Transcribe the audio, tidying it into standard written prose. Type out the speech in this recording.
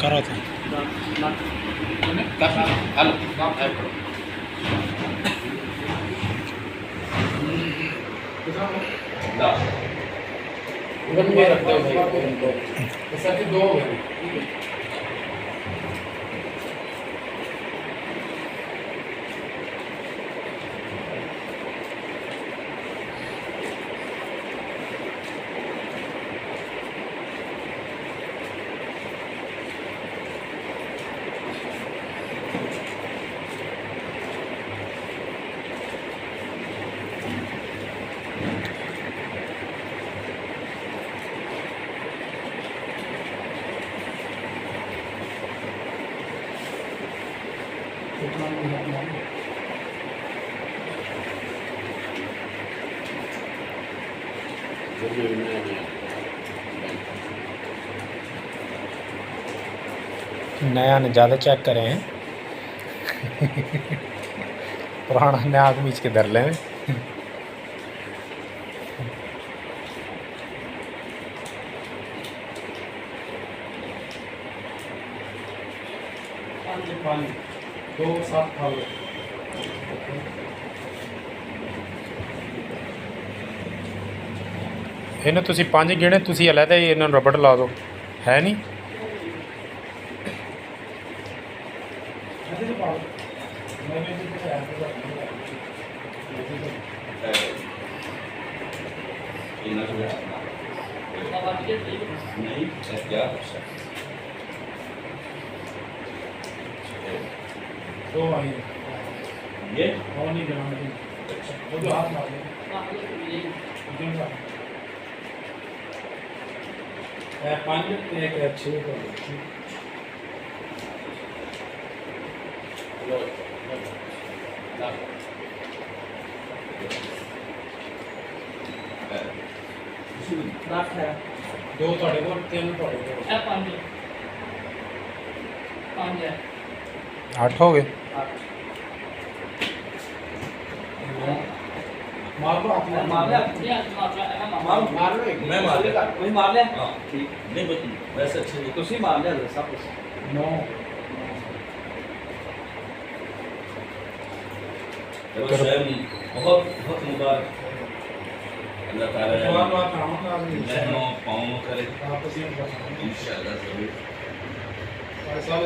करो तो रखते हो भाई दो हो गए। नया ने ज़्यादा चेक करे हैं पुराना ने आग बीच के धर ले दो सात खा लो। ਇਹਨੂੰ ਤੁਸੀਂ 5 ਗਿਣੇ ਤੁਸੀਂ ਹਲੇ ਤਾਂ ਇਹਨਾਂ ਨੂੰ ਰਬੜ ਲਾ ਦਿਓ ਹੈ ਨਹੀਂ दो आई ये और नहीं जाना वो जो हाथ मार ले पाँच एक अच्छे को दो थोड़े को तीन थोड़े को 8 हो गए मार लो अपने मार ले मार लो मैं मार ले कोई मार ले हां ठीक नहीं बस वैसे अच्छे नहीं तुसी मार ले सब कुछ नो बहुत बहुत मुबारक अल्लाह ताला मेहनों पाँव करे इंशाअल्लाह जरूर सब